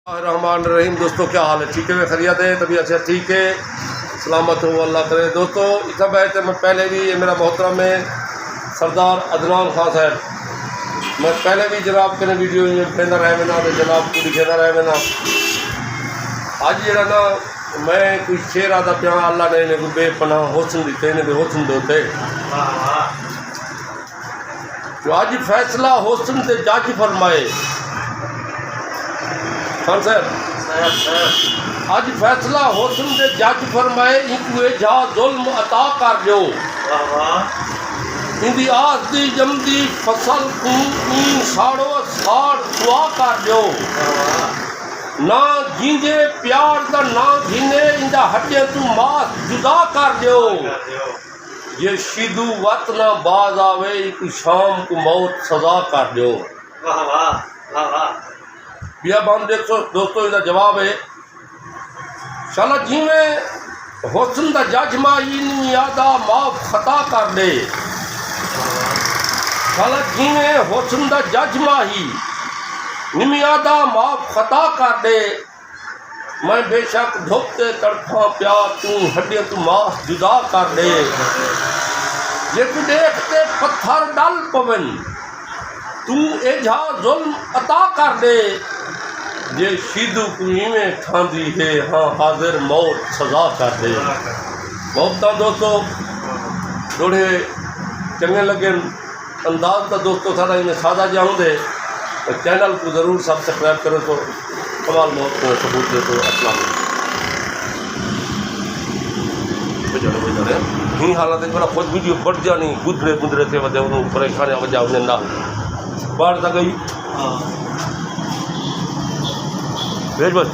रहमान रहीम। दोस्तों क्या हाल है? ठीक है, खैरियत है? तभी अच्छा ठीक है, सलामत हो, अल्लाह करे। दोस्तों इतना बैठ मैं पहले भी ये मेरा मोहतरम है सरदार अदनान खान साहब, मैं पहले भी जनाब के वीडियो कहना रहे मैंने तो जनाब को लिखेदा रहे मैंने। अज जरा ना मैं कुछ शेर आता पिया, अल्लाह ने इन्हें बेपनाह हुस्न दिते, इन्हें हुस्न दोते जो अज फैसला हुस्न से जज फरमाए। खान साहब अज फैसला हुस्न दे जज फरमाए, इकू जा जुल्म अता कर दो, इंदी आस दी जमदी फसल को साड़ो साड़ दुआ कर दो, ना जींदे प्यार दा ना जीने इंदा हड्डियां तू मास जुदा कर दो, ये शीदू वत ना बाज आवे, एक शाम को मौत सजा कर दो। बियाबान देखो दोस्तों, इसका जवाब है शाला जिमें हुस्न दा जज माही यादा माफ खता कर दे, शाला जिमें हुस्न दा जज माही निमियादा माफ खता कर दे, मैं बेशक धुपते तड़फा प्या तू हड्डियां तू मास जुदा कर दे, जे तू देखते पत्थर डल पवन तू एझा जुल्म अता कर दे, जे शीदू कुई में ठांदी है हाँ हाजिर मौत सजा कर दे। बहुत दोस्तों थोड़े चंगे लगे अंदाज का दोस्तों सारा इन्हें सादा जाऊँगे तो चैनल को ज़रूर सब्सक्राइब करो तो कमाल मौत को सबूत दे तो असला ही हालत है। खुद वीडियो बढ़ जानी गुजरे गुजरे थे वजह उन्होंने परेशानियाँ वजह उन्हें ना बाढ़ तक गई भेज बस।